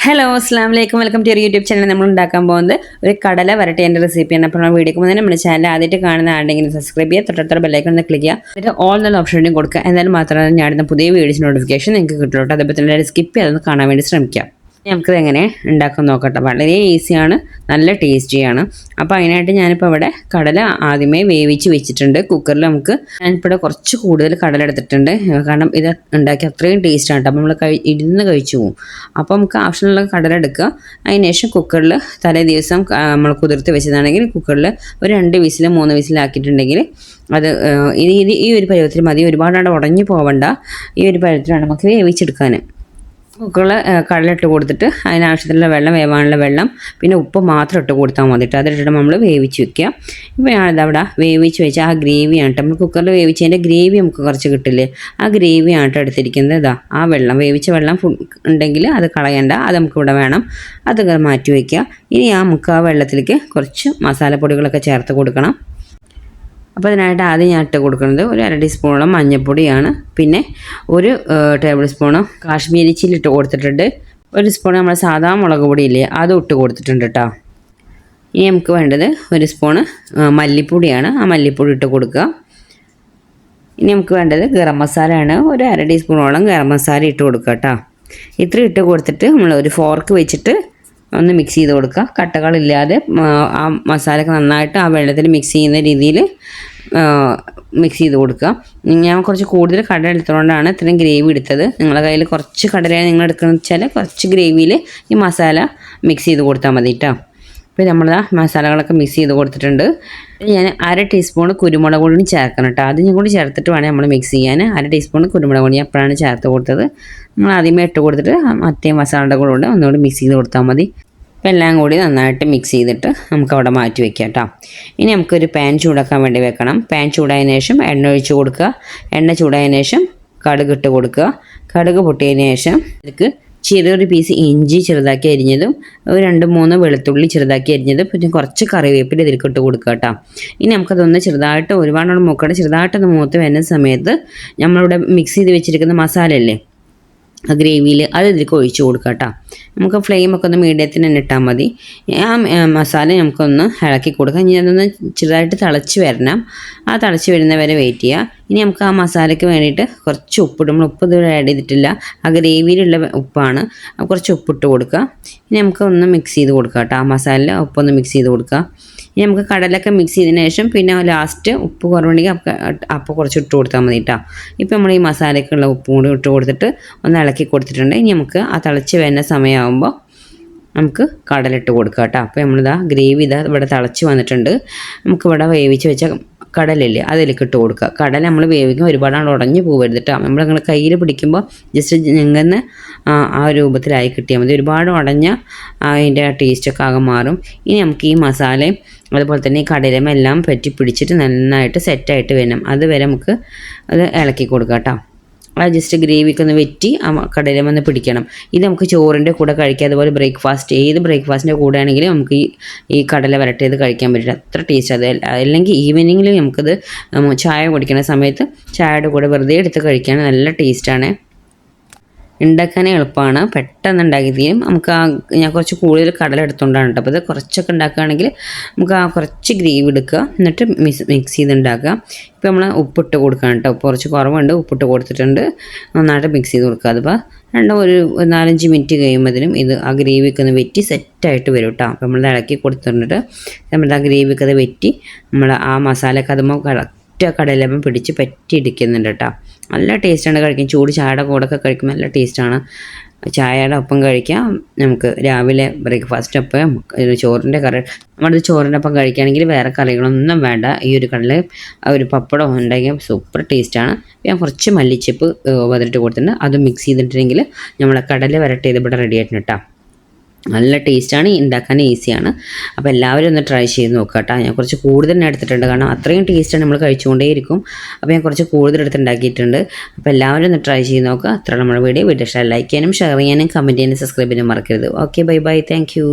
Hello അസ്സാം വലൈക്കും welcome to YouTube channel. നമ്മൾ ഉണ്ടാക്കാൻ പോകുന്നത് ഒരു കടല വരട്ടേൻ്റെ റെസിപ്പിയാണ്. അപ്പോൾ നമ്മൾ വീഡിയോക്ക് പോകുന്നത് നമ്മുടെ ചാനൽ ആദ്യമായിട്ട് കാണുന്ന ആണെങ്കിലും സബ്സ്ക്രൈബ് ചെയ്യുക, തൊട്ടടുത്ത ബെല്ലൈക്കൺ ഒന്ന് ക്ലിക്ക് ചെയ്യുക, എന്നിട്ട് ഓൾ എന്നുള്ള ഓപ്ഷനും കൊടുക്കുക. എന്നാലും മാത്രമേ ഞാനിടുന്ന പുതിയ വീഡിയോസ് നോട്ടിഫിക്കേഷൻ നിങ്ങൾക്ക് കിട്ടുള്ളൂ. അതേപോലെ തന്നെ സ്കിപ്പ് ചെയ്തൊന്ന് കാണാൻ വേണ്ടി ശ്രമിക്കാം. നമുക്കിത് എങ്ങനെ ഉണ്ടാക്കാൻ നോക്കട്ടെ. വളരെ ഈസിയാണ്, നല്ല ടേസ്റ്റിയാണ്. അപ്പോൾ അതിനായിട്ട് ഞാനിപ്പോൾ ഇവിടെ കടല ആദ്യമേ വേവിച്ച് വെച്ചിട്ടുണ്ട് കുക്കറിൽ. ഞാനിപ്പോൾ ഇവിടെ കുറച്ച് കൂടുതൽ കടല എടുത്തിട്ടുണ്ട്, കാരണം ഇത് ഉണ്ടാക്കി അത്രയും ടേസ്റ്റാണ് കേട്ടോ. അപ്പോൾ നമ്മൾ ഇരുന്ന് കഴിച്ചു പോകും. അപ്പോൾ നമുക്ക് ആവശ്യമുള്ള കടല എടുക്കുക. അതിന് ശേഷം കുക്കറിൽ തലേ ദിവസം നമ്മൾ കുതിർത്ത് വെച്ചതാണെങ്കിൽ കുക്കറിൽ ഒരു 2 വിസിൽ 3 വിസിലാക്കിയിട്ടുണ്ടെങ്കിൽ അത് ഈ ഒരു പരുവത്തിൽ മതി. ഒരുപാട് ഉടഞ്ഞു പോവണ്ട. ഈ ഒരു പരുവത്തിലാണ് നമുക്ക് വേവിച്ചെടുക്കാൻ. കുക്കറിൽ കടലിട്ട് കൊടുത്തിട്ട് അതിനാവശ്യത്തിലുള്ള വെള്ളം, വേവാനുള്ള വെള്ളം, പിന്നെ ഉപ്പ് മാത്രം ഇട്ട് കൊടുത്താൽ മതിയിട്ട് അതിട്ടിട്ട് നമ്മൾ വേവിച്ച് വെക്കുക. ഇപ്പോൾ ഞാനിതവിടെ വേവിച്ച് വെച്ച ആ ഗ്രേവിയാണ് കേട്ടോ. നമ്മൾ കുക്കറിൽ വേവിച്ചതിൻ്റെ ഗ്രേവി നമുക്ക് കുറച്ച് കിട്ടില്ലേ, ആ ഗ്രേവിയാണ് കേട്ടോ എടുത്തിരിക്കുന്നത്. ഇതാ ആ വെള്ളം, വേവിച്ച വെള്ളം ഉണ്ടെങ്കിൽ അത് കളയണ്ട, അത് നമുക്കിവിടെ വേണം. അത് മാറ്റി വയ്ക്കുക. ഇനി നമുക്ക് ആ വെള്ളത്തിലേക്ക് കുറച്ച് മസാലപ്പൊടികളൊക്കെ ചേർത്ത് കൊടുക്കണം. അപ്പോൾ അതിനായിട്ട് ആദ്യം ഞാൻ ഇട്ട് കൊടുക്കുന്നത് ഒരു 1/2 ടീസ്പൂണോളം മഞ്ഞൾപ്പൊടിയാണ്. പിന്നെ 1 ടേബിൾ സ്പൂണ് കാശ്മീരി ചില്ലി ഇട്ട് കൊടുത്തിട്ടുണ്ട്. 1 സ്പൂൺ നമ്മുടെ സാധാ മുളക് പൊടിയില്ലേ, അതും ഇട്ട് കൊടുത്തിട്ടുണ്ട് കേട്ടോ. ഇനി നമുക്ക് വേണ്ടത് 1 സ്പൂണ് മല്ലിപ്പൊടിയാണ്. ആ മല്ലിപ്പൊടി ഇട്ട് കൊടുക്കുക. ഇനി നമുക്ക് വേണ്ടത് ഗരം മസാലയാണ്. ഒരു 1/2 ടീസ്പൂണോളം ഗരം മസാല ഇട്ട് കൊടുക്കുക കേട്ടോ. ഇത്ര ഇട്ട് കൊടുത്തിട്ട് നമ്മൾ ഒരു ഫോർക്ക് വെച്ചിട്ട് ഒന്ന് മിക്സ് ചെയ്ത് കൊടുക്കുക. കട്ടകളില്ലാതെ ആ മസാലയൊക്കെ നന്നായിട്ട് ആ വെള്ളത്തിൽ മിക്സ് ചെയ്യുന്ന രീതിയിൽ മിക്സ് ചെയ്ത് കൊടുക്കുക. ഞാൻ കുറച്ച് കൂടുതൽ കടല എടുത്തുകൊണ്ടാണ് ഇത്രയും ഗ്രേവി എടുത്തത്. നിങ്ങളുടെ കയ്യിൽ കുറച്ച് കടലയാണ് നിങ്ങൾ എടുക്കുന്നത് വെച്ചാൽ കുറച്ച് ഗ്രേവിയിൽ ഈ മസാല മിക്സ് ചെയ്ത് കൊടുത്താൽ മതി കേട്ടോ. ഇപ്പോൾ നമ്മൾ മസാലകളൊക്കെ മിക്സ് ചെയ്ത് കൊടുത്തിട്ടുണ്ട്. ഞാൻ 1/2 ടീസ്പൂൺ കുരുമുളക് പൊടി ചേർക്കണം കേട്ടോ. അതിനും കൂടി ചേർത്തിട്ട് വേണം നമ്മൾ മിക്സ് ചെയ്യാൻ. 1/2 ടീസ്പൂൺ കുരുമുളക് പൊടി അപ്പോഴാണ് ചേർത്ത് കൊടുത്തത്. നമ്മൾ ആദ്യമേ ഇട്ട് കൊടുത്തിട്ട് മറ്റേ മസാലയുടെ കൂടെ ഒന്നുകൂടി മിക്സ് ചെയ്ത് കൊടുത്താൽ മതി. അപ്പോൾ എല്ലാം കൂടി നന്നായിട്ട് മിക്സ് ചെയ്തിട്ട് നമുക്കവിടെ മാറ്റി വയ്ക്കാം കേട്ടോ. ഇനി നമുക്കൊരു പാൻ ചൂടാക്കാൻ വേണ്ടി വെക്കണം. പാൻ ചൂടായതിനു ശേഷം എണ്ണ ഒഴിച്ച് കൊടുക്കുക. എണ്ണ ചൂടായതിനു ശേഷം കടുക് ഇട്ട് കൊടുക്കുക. കടുക് പൊട്ടിയതിന് ശേഷം ഇതിലേക്ക് ചെറിയൊരു പീസ് ഇഞ്ചി ചെറുതാക്കി അരിഞ്ഞതും, ഒരു 2-3 വെളുത്തുള്ളി ചെറുതാക്കി അരിഞ്ഞതും, പിന്നെ കുറച്ച് കറിവേപ്പില ഇതിലേക്ക് ഇട്ട് കൊടുക്കുക കേട്ടോ. ഇനി നമുക്കതൊന്ന് ചെറുതായിട്ട് ഒരുപാട് മൂക്കട്ടെ ചെറുതായിട്ടൊന്ന് മൂത്ത് വരുന്ന സമയത്ത് നമ്മളിവിടെ മിക്സ് ചെയ്ത് വെച്ചിരിക്കുന്ന മസാലയല്ലേ, ആ ഗ്രേവിയിൽ അത് ഇതിലേക്ക് ഒഴിച്ച് കൊടുക്കുക കേട്ടോ. നമുക്ക് ഫ്ലെയിമൊക്കെ ഒന്ന് മീഡിയത്തിന് തന്നെ ഇട്ടാൽ മതി. ആ മസാല നമുക്കൊന്ന് ഇളക്കി കൊടുക്കാം. ഇനി അതൊന്ന് ചെറുതായിട്ട് തിളച്ച് വരണം. ആ തിളച്ച് വരുന്നവരെ വെയിറ്റ് ചെയ്യുക. ഇനി നമുക്ക് ആ മസാലയ്ക്ക് വേണ്ടിയിട്ട് കുറച്ച് ഉപ്പിടും. നമ്മൾ ഉപ്പ് ഇതുവരെ ആഡ് ചെയ്തിട്ടില്ല, ആ ഗ്രേവിയിലുള്ള ഉപ്പാണ്. കുറച്ച് ഉപ്പിട്ട് കൊടുക്കുക. ഇനി നമുക്ക് ഒന്ന് മിക്സ് ചെയ്ത് കൊടുക്കുക കേട്ടോ. ആ മസാലയിൽ ഉപ്പൊന്ന് മിക്സ് ചെയ്ത് കൊടുക്കുക. ഇനി നമുക്ക് കടലൊക്കെ മിക്സ് ചെയ്തതിന് ശേഷം പിന്നെ ലാസ്റ്റ് ഉപ്പ് കുറവുണ്ടെങ്കിൽ അപ്പോൾ കുറച്ച് ഇട്ട് കൊടുത്താൽ മതി കേട്ടോ. ഇപ്പോൾ നമ്മൾ ഈ മസാലയ്ക്കുള്ള ഉപ്പും കൂടി ഇട്ട് കൊടുത്തിട്ട് ഒന്ന് ഇളക്കി കൊടുത്തിട്ടുണ്ട്. ഇനി നമുക്ക് ആ തിളച്ച് വരുന്ന സമയമാകുമ്പോൾ നമുക്ക് കടലിട്ട് കൊടുക്കുക കേട്ടോ. അപ്പോൾ നമ്മളിതാ ഗ്രേവി ഇവിടെ തിളച്ച് വന്നിട്ടുണ്ട്. നമുക്കിവിടെ വേവിച്ച് വെച്ച കടലില്ലേ അതിലേക്ക് ഇട്ട് കൊടുക്കുക. കടല നമ്മൾ വേവിക്കുമ്പോൾ ഒരുപാട് ഉടഞ്ഞു പോകരുത് കേട്ടോ. നമ്മളങ്ങനെ കയ്യിൽ പിടിക്കുമ്പോൾ ജസ്റ്റ് ഞങ്ങനെ ആ രൂപത്തിലായി കിട്ടിയാൽ മതി. ഒരുപാട് ഉടഞ്ഞ അതിൻ്റെ ടേസ്റ്റൊക്കെ ആകെ മാറും. ഇനി നമുക്ക് ഈ മസാലയും അതുപോലെ തന്നെ ഈ കടലയും എല്ലാം പറ്റി പിടിച്ചിട്ട് നന്നായിട്ട് സെറ്റായിട്ട് വരണം. അതുവരെ നമുക്ക് അത് ഇളക്കി കൊടുക്കാം കേട്ടോ. അത് ജസ്റ്റ് ഗ്രേവിക്ക് ഒന്ന് വെറ്റി ആ കടലയും ഒന്ന് പിടിക്കണം. ഇത് നമുക്ക് ചോറിൻ്റെ കൂടെ കഴിക്കാം. അതുപോലെ ഏത് ബ്രേക്ക്ഫാസ്റ്റിൻ്റെ കൂടെ ആണെങ്കിലും നമുക്ക് ഈ കടല വരട്ടിയത് കഴിക്കാൻ പറ്റില്ല. അത്ര ടേസ്റ്റ് അത്. അല്ലെങ്കിൽ ഈവനിങ്ങിൽ നമുക്കത് ചായ കുടിക്കുന്ന സമയത്ത് ചായയുടെ കൂടെ വെറുതെ എടുത്ത് കഴിക്കാൻ നല്ല ടേസ്റ്റാണ്. ഉണ്ടാക്കാൻ എളുപ്പമാണ്, പെട്ടെന്ന് ഉണ്ടാക്കി തീരും. ഞാൻ കുറച്ച് കൂടുതൽ കടല എടുത്തുകൊണ്ടാണ് കേട്ടോ. അപ്പോൾ ഇത് കുറച്ചൊക്കെ ഉണ്ടാക്കുകയാണെങ്കിൽ നമുക്ക് കുറച്ച് ഗ്രേവി എടുക്കുക, എന്നിട്ട് മിക്സ് ചെയ്ത് ഉണ്ടാക്കുക. ഇപ്പോൾ നമ്മൾ ഉപ്പിട്ട് കൊടുക്കണം കേട്ടോ. ഉപ്പ് കുറച്ച് കുറവുണ്ട്, ഉപ്പിട്ട് കൊടുത്തിട്ടുണ്ട്. നന്നായിട്ട് മിക്സ് ചെയ്ത് കൊടുക്കുക. അതിപ്പോൾ ഒരു 4-5 മിനിറ്റ് കഴിയുമ്പോഴത്തേനും ഇത് ആ ഗ്രേവിയൊക്കെ ഒന്ന് വെറ്റി സെറ്റായിട്ട് വരും കേട്ടോ. അപ്പോൾ നമ്മൾ ഇളക്കി കൊടുത്തിട്ടുണ്ട്. നമ്മുടെ ആ ഗ്രേവിയൊക്കെ അത് വെറ്റി നമ്മൾ ആ മസാലയൊക്കെ അതുമ്പോൾ കടലപ്പം പിടിച്ച് പറ്റിയിടിക്കുന്നുണ്ട് കേട്ടോ. നല്ല ടേസ്റ്റാണ് കഴിക്കാൻ. ചൂട് ചായയുടെ കൂടെയൊക്കെ കഴിക്കുമ്പോൾ നല്ല ടേസ്റ്റാണ്. ചായയുടെ ഒപ്പം കഴിക്കാം. നമുക്ക് രാവിലെ ബ്രേക്ക്ഫാസ്റ്റിനൊപ്പം ചോറിൻ്റെ കറി, നമ്മുടെ ചോറിൻ്റെ ഒപ്പം കഴിക്കുകയാണെങ്കിൽ വേറെ കറികളൊന്നും വേണ്ട. ഈ ഒരു കടല ഒരു പപ്പടം ഉണ്ടെങ്കിൽ സൂപ്പർ ടേസ്റ്റാണ്. ഞാൻ കുറച്ച് മല്ലിച്ചപ്പ് വതിട്ട് കൊടുത്തിട്ടുണ്ട്. അത് മിക്സ് ചെയ്തിട്ടുണ്ടെങ്കിൽ നമ്മളെ കടല വരട്ടിയത് ഇവിടെ റെഡി ആയിട്ടുണ്ട് കേട്ടോ. നല്ല ടേസ്റ്റാണ്, ഉണ്ടാക്കാൻ ഈസിയാണ്. അപ്പോൾ എല്ലാവരും ഒന്ന് ട്രൈ ചെയ്ത് നോക്കുക കേട്ടോ. ഞാൻ കുറച്ച് കൂടുതൽ തന്നെ എടുത്തിട്ടുണ്ട്, കാരണം അത്രയും ടേസ്റ്റാണ് നമ്മൾ കഴിച്ചുകൊണ്ടേയിരിക്കും. അപ്പോൾ ഞാൻ കുറച്ച് കൂടുതൽ എടുത്തുണ്ടാക്കിയിട്ടുണ്ട്. അപ്പോൾ എല്ലാവരും ഒന്ന് ട്രൈ ചെയ്ത് നോക്കുക. അത്ര നമ്മുടെ വീഡിയോ ഇഷ്ടമായി ലൈക്ക് ചെയ്യാനും ഷെയർ ചെയ്യാനും കമൻറ്റ് ചെയ്യാനും സബ്സ്ക്രൈബ് ചെയ്യാനും മറക്കരുത്. Okay, bye bye, thank you.